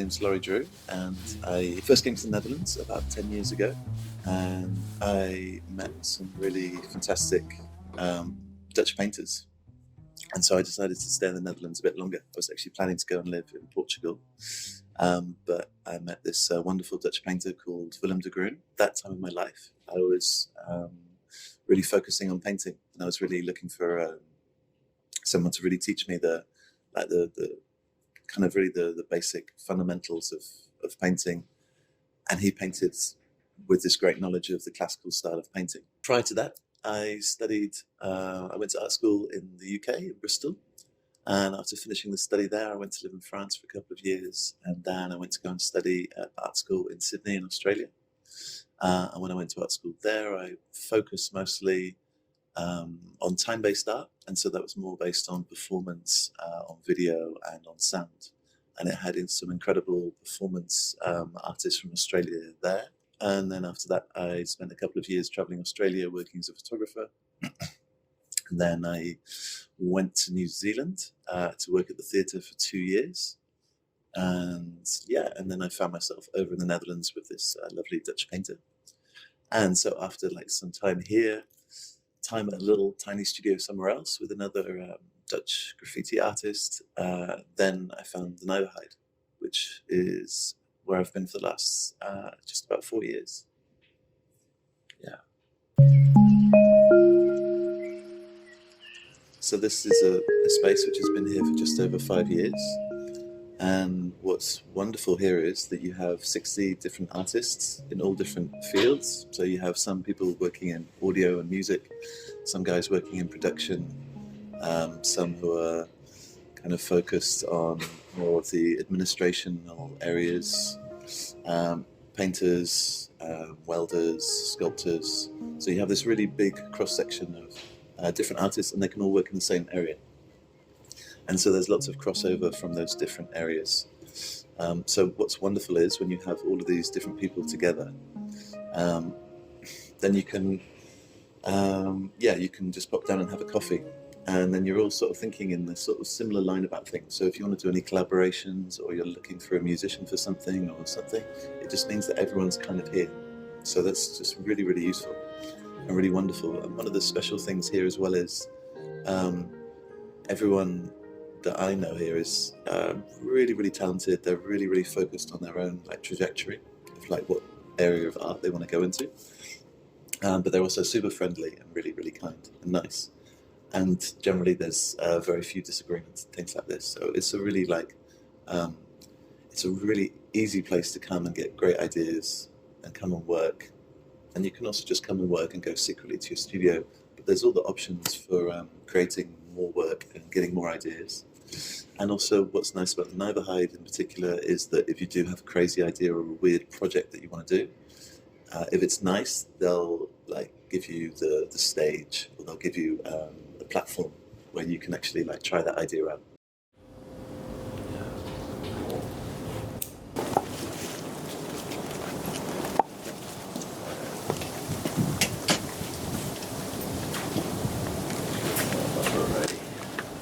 name's Laurie Drew, and I first came to the Netherlands about 10 years ago, and I met some really fantastic Dutch painters. And so I decided to stay in the Netherlands a bit longer. I was actually planning to go and live in Portugal, but I met this wonderful Dutch painter called Willem de Groen. That time in my life, I was really focusing on painting, and I was really looking for someone to really teach me the basic fundamentals of painting. And he painted with this great knowledge of the classical style of painting. Prior to that, I went to art school in the UK, in Bristol. And after finishing the study there, I went to live in France for a couple of years. And then I went to go and study at art school in Sydney in Australia. And when I went to art school there, I focused mostly on time-based art. And so that was more based on performance, on video and on sound. And it had some incredible performance artists from Australia there. And then after that, I spent a couple of years traveling Australia, working as a photographer. And then I went to New Zealand to work at the theatre for 2 years. And then I found myself over in the Netherlands with this lovely Dutch painter. And so after some time here, time at a little tiny studio somewhere else with another Dutch graffiti artist, then I found the Nijverheid, which is where I've been for the last just about 4 years. Yeah. So this is a space which has been here for just over 5 years. And what's wonderful here is that you have 60 different artists in all different fields. So you have some people working in audio and music, some guys working in production, some who are kind of focused on more of the administrational areas, painters, welders, sculptors. So you have this really big cross-section of different artists, and they can all work in the same area. And so there's lots of crossover from those different areas. So what's wonderful is when you have all of these different people together, then you can just pop down and have a coffee. And then you're all sort of thinking in this sort of similar line about things. So if you want to do any collaborations, or you're looking for a musician for something or something, it just means that everyone's kind of here. So that's just really, really useful and really wonderful. And one of the special things here as well is everyone that I know here is really, really talented. They're really, really focused on their own trajectory of what area of art they want to go into. But they're also super friendly and really, really kind and nice. And generally there's very few disagreements and things like this. So it's a really it's a really easy place to come and get great ideas and come and work. And you can also just come and work and go secretly to your studio. But there's all the options for creating more work and getting more ideas. And also what's nice about the Nijverheid in particular is that if you do have a crazy idea or a weird project that you want to do, if it's nice, they'll give you the stage, or they'll give you a platform where you can actually try that idea out.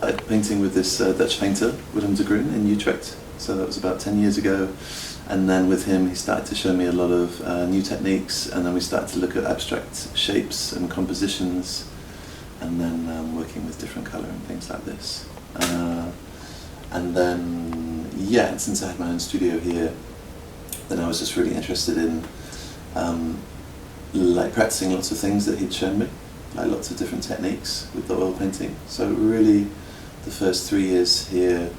I started painting with this Dutch painter, Willem de Groen, in Utrecht. So that was about 10 years ago. And then with him, he started to show me a lot of new techniques, and then we started to look at abstract shapes and compositions, and then working with different colour and things like this. And then, since I had my own studio here, then I was just really interested in practicing lots of things that he'd shown me, lots of different techniques with the oil painting. So really, the first 3 years here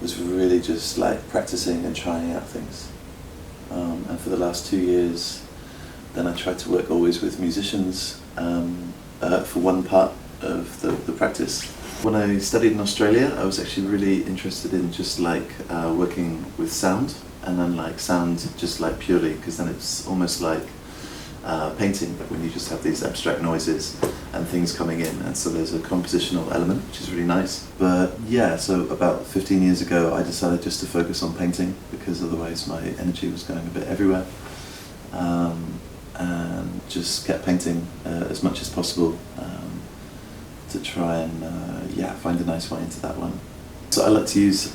was really just practicing and trying out things. And for the last 2 years, then I tried to work always with musicians for one part of the practice. When I studied in Australia, I was actually really interested in just working with sound, and then sound just purely, because then it's almost like painting, but when you just have these abstract noises and things coming in, and so there's a compositional element which is really nice. But so about 15 years ago I decided just to focus on painting, because otherwise my energy was going a bit everywhere, and just kept painting as much as possible to try and find a nice way into that one. So I like to use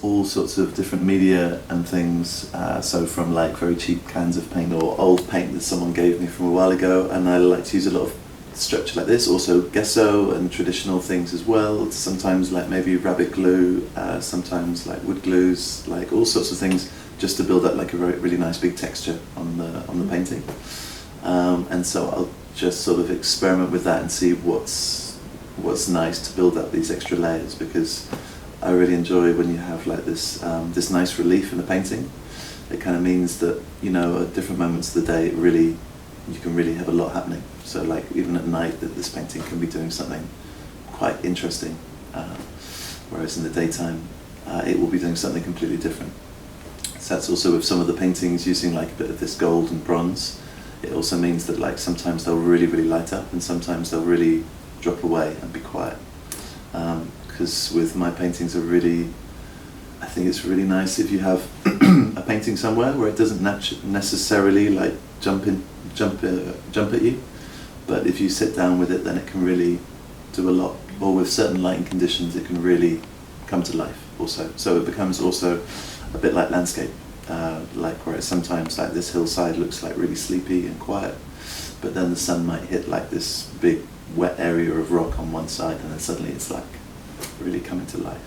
all sorts of different media and things. So from like very cheap cans of paint or old paint that someone gave me from a while ago, and I like to use a lot of structure like this, also gesso and traditional things as well, sometimes like maybe rabbit glue, sometimes like wood glues, like all sorts of things, just to build up like a really nice big texture on the painting. And so I'll just sort of experiment with that and see what's nice to build up these extra layers, because I really enjoy when you have like this this nice relief in the painting. It kind of means that, you know, at different moments of the day, you can really have a lot happening. So like even at night, that this painting can be doing something quite interesting, whereas in the daytime it will be doing something completely different. So that's also with some of the paintings using like a bit of this gold and bronze. It also means that like sometimes they'll really light up, and sometimes they'll really drop away and be quiet. Because with my paintings, I think it's really nice if you have a painting somewhere where it doesn't necessarily like jump at you, but if you sit down with it, then it can really do a lot. Or with certain lighting conditions, it can really come to life also. So it becomes also a bit like landscape, like where sometimes like this hillside looks like really sleepy and quiet, but then the sun might hit like this big wet area of rock on one side, and then suddenly it's like really coming to life.